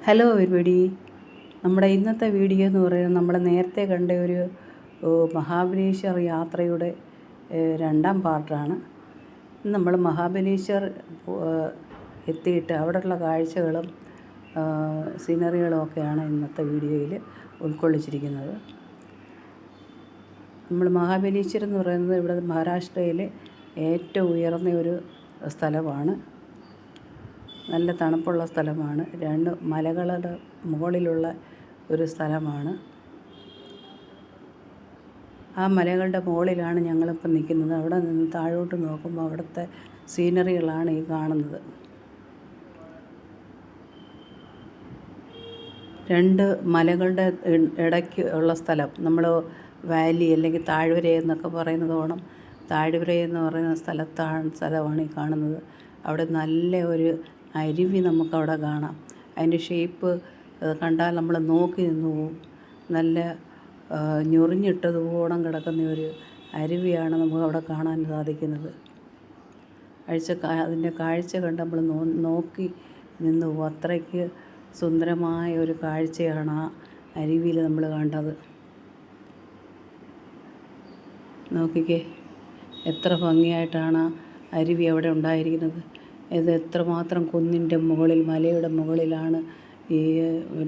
Hello everybody. നമ്മുടെ ഇന്നത്തെ video എന്ന് പറയുന്നത് നമ്മൾ നേരത്തെ കണ്ട ഒരു മഹാബലേശ്വർ യാത്രയുടെ രണ്ടാം പാർട്ടാണ്. നമ്മൾ മഹാബലേശ്വർ എത്തിയിട്ട് അവിടെയുള്ള കാഴ്ചകളും സീനറികളും ഒക്കെയാണ് ഇന്നത്തെ വീഡിയോയിൽ ഉൾക്കൊള്ളിച്ചിരിക്കുന്നത്. നമ്മൾ മഹാബലേശ്വർ എന്ന് പറയുന്നത് ഇവിടെ മഹാരാഷ്ട്രയിലെ ഏറ്റവും ഉയർന്ന ഒരു സ്ഥലമാണ്. നല്ല തണുപ്പുള്ള സ്ഥലമാണ്. രണ്ട് മലകളുടെ മുകളിലുള്ള ഒരു സ്ഥലമാണ്. ആ മലകളുടെ മുകളിലാണ് ഞങ്ങളിപ്പോൾ നിൽക്കുന്നത്. അവിടെ നിന്ന് താഴോട്ട് നോക്കുമ്പോൾ അവിടുത്തെ സീനറികളാണ് ഈ കാണുന്നത്. രണ്ട് മലകളുടെ ഇടയ്ക്ക് ഉള്ള സ്ഥലം നമ്മൾ വാലി അല്ലെങ്കിൽ താഴ്വര എന്നൊക്കെ പറയുന്നത് ഓണം താഴ്വര എന്ന് പറയുന്ന സ്ഥലമാണ് ഈ കാണുന്നത്. അവിടെ നല്ല ഒരു അരുവി നമുക്കവിടെ കാണാം. അതിൻ്റെ ഷേപ്പ് കണ്ടാൽ നമ്മൾ നോക്കി നിന്ന് പോവും. നല്ല ഞൊറിഞ്ഞിട്ടതുപോണം കിടക്കുന്ന ഒരു അരുവിയാണ് നമുക്കവിടെ കാണാൻ സാധിക്കുന്നത്. അതിൻ്റെ കാഴ്ച കണ്ട് നമ്മൾ നോക്കി നിന്ന് പോവും. അത്രയ്ക്ക് സുന്ദരമായ ഒരു കാഴ്ചയാണ് ആ അരുവിയിൽ നമ്മൾ കണ്ടത്. നോക്കിക്കേ, എത്ര ഭംഗിയായിട്ടാണ് ആ അരുവി അവിടെ ഉണ്ടായിരിക്കുന്നത്. ഇത് എത്രമാത്രം കുന്നിൻ്റെ മുകളിൽ മലയുടെ മുകളിലാണ്. ഈ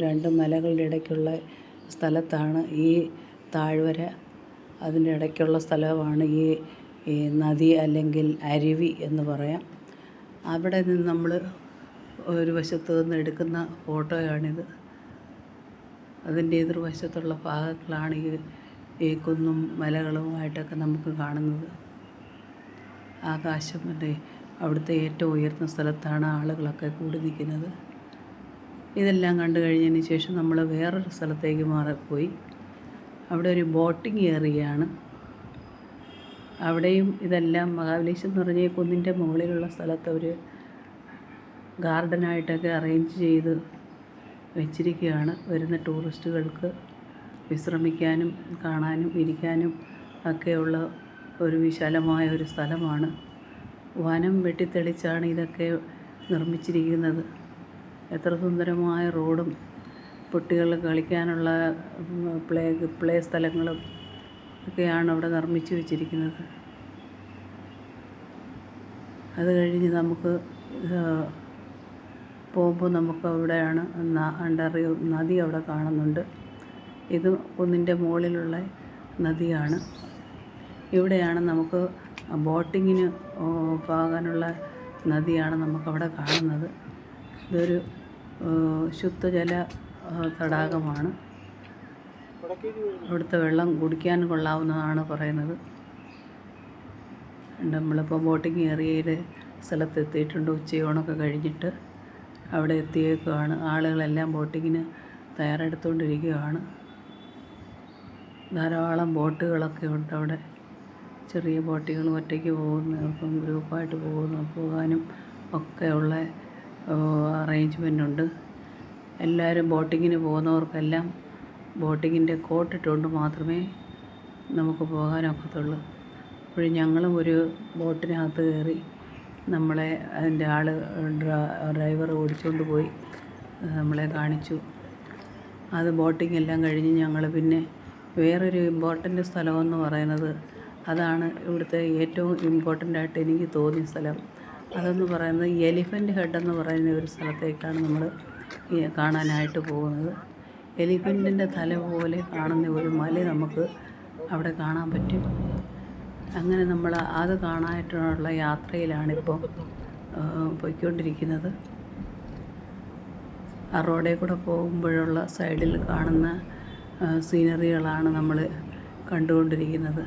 രണ്ട് മലകളുടെ ഇടയ്ക്കുള്ള സ്ഥലത്താണ് ഈ താഴ്വര. അതിൻ്റെ ഇടയ്ക്കുള്ള സ്ഥലമാണ് ഈ നദി അല്ലെങ്കിൽ അരുവി എന്ന് പറയാം. അവിടെ നിന്ന് നമ്മൾ ഒരു വശത്ത് നിന്ന് എടുക്കുന്ന ഫോട്ടോയാണിത്. അതിൻ്റെ എതിർവശത്തുള്ള ഭാഗങ്ങളാണ് ഈ കുന്നും മലകളുമായിട്ടൊക്കെ നമുക്ക് കാണുന്നത്. ആകാശം അവിടുത്തെ ഏറ്റവും ഉയർന്ന സ്ഥലത്താണ് ആളുകളൊക്കെ കൂടി നിൽക്കുന്നത്. ഇതെല്ലാം കണ്ടു കഴിഞ്ഞതിന് ശേഷം നമ്മൾ വേറൊരു സ്ഥലത്തേക്ക് മാറിപ്പോയി. അവിടെ ഒരു ബോട്ടിംഗ് ഏറിയയാണ്. അവിടെയും ഇതെല്ലാം മഹാബലേശ്വർ എന്ന് പറഞ്ഞാൽ കുന്നിൻ്റെ മുകളിലുള്ള സ്ഥലത്ത് ഒരു ഗാർഡനായിട്ടൊക്കെ അറേഞ്ച് ചെയ്ത് വെച്ചിരിക്കുകയാണ്. വരുന്ന ടൂറിസ്റ്റുകൾക്ക് വിശ്രമിക്കാനും കാണാനും ഇരിക്കാനും ഒക്കെയുള്ള ഒരു വിശാലമായ ഒരു സ്ഥലമാണ്. വനം വെട്ടിത്തെളിച്ചാണ് ഇതൊക്കെ നിർമ്മിച്ചിരിക്കുന്നത്. എത്ര സുന്ദരമായ റോഡും കുട്ടികൾ കളിക്കാനുള്ള പ്ലേ സ്ഥലങ്ങളും ഒക്കെയാണ് അവിടെ നിർമ്മിച്ചു വെച്ചിരിക്കുന്നത്. അത് കഴിഞ്ഞ് നമുക്ക് പോകുമ്പോൾ നമുക്ക് അവിടെയാണ് നദി അവിടെ കാണുന്നുണ്ട്. ഇത് കുന്നിൻ്റെ മുകളിലുള്ള നദിയാണ്. ഇവിടെയാണ് നമുക്ക് ബോട്ടിങ്ങിന് പോകാനുള്ള നദിയാണ് നമുക്കവിടെ കാണുന്നത്. ഇതൊരു ശുദ്ധജല തടാകമാണ്. അവിടുത്തെ വെള്ളം കുടിക്കാൻ കൊള്ളാവുന്നതാണ് പറയുന്നത്. നമ്മളിപ്പോൾ ബോട്ടിങ് ഏറിയയിൽ സ്ഥലത്തെത്തിയിട്ടുണ്ട്. ഉച്ചയോണൊക്കെ കഴിഞ്ഞിട്ട് അവിടെ എത്തിയേക്കുവാണ്. ആളുകളെല്ലാം ബോട്ടിങ്ങിന് തയ്യാറെടുത്തുകൊണ്ടിരിക്കുകയാണ്. ധാരാളം ബോട്ടുകളൊക്കെ ഉണ്ട് അവിടെ. ചെറിയ ബോട്ടുകൾ ഒറ്റയ്ക്ക് പോകുന്നു, ഇപ്പം ഗ്രൂപ്പായിട്ട് പോകാനും ഒക്കെ ഉള്ള അറേഞ്ച്മെൻ്റ് ഉണ്ട്. എല്ലാവരും ബോട്ടിങ്ങിന് പോകുന്നവർക്കെല്ലാം ബോട്ടിങ്ങിൻ്റെ കോട്ടിട്ടുകൊണ്ട് മാത്രമേ നമുക്ക് പോകാനൊക്കത്തുള്ളൂ. അപ്പോൾ ഞങ്ങളും ഒരു ബോട്ടിനകത്ത് കയറി. നമ്മളെ അതിൻ്റെ ഡ്രൈവർ ഓടിച്ചുകൊണ്ട് പോയി നമ്മളെ കാണിച്ചു. അത് ബോട്ടിംഗ് എല്ലാം കഴിഞ്ഞ് ഞങ്ങൾ പിന്നെ വേറൊരു ഇമ്പോർട്ടൻ്റ് സ്ഥലമെന്ന് പറയുന്നത് അതാണ് ഇവിടുത്തെ ഏറ്റവും ഇമ്പോർട്ടൻ്റായിട്ട് എനിക്ക് തോന്നിയ സ്ഥലം. അതെന്ന് പറയുന്നത് എലിഫൻ്റ് ഹെഡ് എന്ന് പറയുന്ന ഒരു സ്ഥലത്തേക്കാണ് നമ്മൾ കാണാനായിട്ട് പോകുന്നത്. എലിഫൻറ്റിൻ്റെ തല പോലെ കാണുന്ന ഒരു മല നമുക്ക് അവിടെ കാണാൻ പറ്റും. അങ്ങനെ നമ്മൾ അത് കാണാനായിട്ടുള്ള യാത്രയിലാണിപ്പോൾ പോയിക്കൊണ്ടിരിക്കുന്നത്. ആ റോഡിൽ കൂടെ പോകുമ്പോഴുള്ള സൈഡിൽ കാണുന്ന സീനറികളാണ് നമ്മൾ കണ്ടുകൊണ്ടിരിക്കുന്നത്.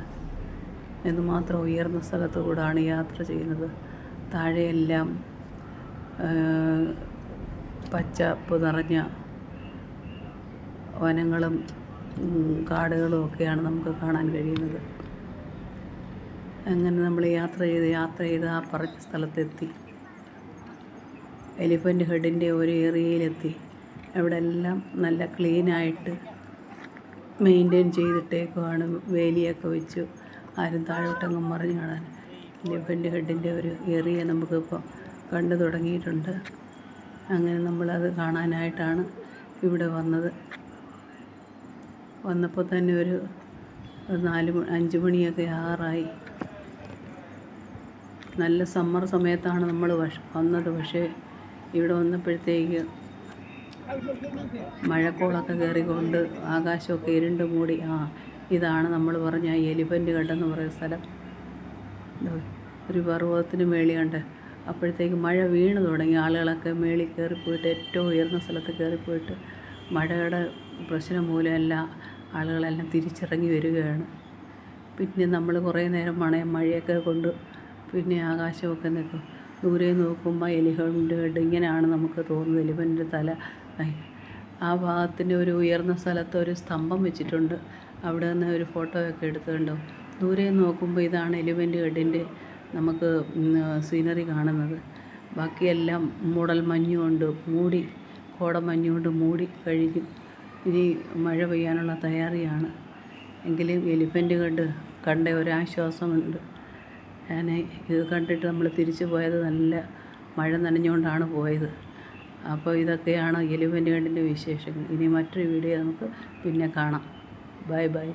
എന്തുമാത്രം ഉയർന്ന സ്ഥലത്തു കൂടാണ് യാത്ര ചെയ്യുന്നത്. താഴെയെല്ലാം പച്ചപ്പ് നിറഞ്ഞ വനങ്ങളും കാടുകളും ഒക്കെയാണ് നമുക്ക് കാണാൻ കഴിയുന്നത്. അങ്ങനെ നമ്മൾ യാത്ര ചെയ്ത് ആ പറഞ്ഞ സ്ഥലത്തെത്തി. എലിഫൻ്റ് ഹെഡിൻ്റെ ഒരു ഏരിയയിലെത്തി. അവിടെ എല്ലാം നല്ല ക്ലീനായിട്ട് മെയിൻറ്റെയിൻ ചെയ്തിട്ടേക്കുവാണ്. വേലിയൊക്കെ വെച്ചു. ആരും താഴോട്ടങ്ങും മറിഞ്ഞ് കാണാൻ. എലിഫൻ്റ് ഹെഡിൻ്റെ ഒരു ഏരിയ നമുക്കിപ്പോൾ കണ്ടു തുടങ്ങിയിട്ടുണ്ട്. അങ്ങനെ നമ്മളത് കാണാനായിട്ടാണ് ഇവിടെ വന്നത്. വന്നപ്പോൾ തന്നെ ഒരു 5 മണിയൊക്കെ ആറായി. നല്ല സമ്മർ സമയത്താണ് നമ്മൾ വന്നത്. പക്ഷേ ഇവിടെ വന്നപ്പോഴത്തേക്ക് മഴക്കോളൊക്കെ കയറിക്കൊണ്ട് ആകാശമൊക്കെ ഇരുണ്ട് മൂടി. ഇതാണ് നമ്മൾ പറഞ്ഞ എലിഫൻ്റ് ഗഡെന്ന് പറയുന്ന സ്ഥലം. ഒരു പർവ്വതത്തിന് മേളിൽ കണ്ട് അപ്പോഴത്തേക്ക് മഴ വീണ് തുടങ്ങി. ആളുകളൊക്കെ മേളിൽ കയറിപ്പോയിട്ട് ഏറ്റവും ഉയർന്ന സ്ഥലത്ത് കയറിപ്പോയിട്ട് മഴയുടെ പ്രശ്നം മൂലമല്ല ആളുകളെല്ലാം തിരിച്ചിറങ്ങി വരികയാണ്. പിന്നെ നമ്മൾ കുറേ നേരം മഴയൊക്കെ കൊണ്ട് പിന്നെ ആകാശമൊക്കെ നിൽക്കും. ദൂരെ നോക്കുമ്പോൾ എലിഫൻ്റ് ഹെഡ് ഇങ്ങനെയാണ് നമുക്ക് തോന്നുന്നത്. എലിഫൻ്റ് തല. ആ ഭാഗത്തിൻ്റെ ഒരു ഉയർന്ന സ്ഥലത്ത് ഒരു സ്തംഭം വെച്ചിട്ടുണ്ട്. അവിടെ നിന്ന് ഒരു ഫോട്ടോയൊക്കെ എടുത്തുണ്ടോ. ദൂരെ നോക്കുമ്പോൾ ഇതാണ് എലിഫൻ്റ് ഹെഡിൻ്റെ നമുക്ക് സീനറി കാണുന്നത്. ബാക്കിയെല്ലാം മൂടൽ മഞ്ഞുകൊണ്ട് മൂടി, കോടമഞ്ഞുകൊണ്ട് മൂടി കഴിഞ്ഞു. ഇനി മഴ പെയ്യാനുള്ള തയ്യാറിയാണ്. എങ്കിലും എലിഫൻ്റ് കണ്ട ഒരാശ്വാസമുണ്ട്. ഇത് കണ്ടിട്ട് നമ്മൾ തിരിച്ചു പോയത് നല്ല മഴ നനഞ്ഞുകൊണ്ടാണ് പോയത്. അപ്പോൾ ഇതൊക്കെയാണ് എലിഫൻ്റ് ഹെഡിൻ്റെ വിശേഷങ്ങൾ. ഇനി മറ്റൊരു വീഡിയോ നമുക്ക് പിന്നെ കാണാം. Bye bye.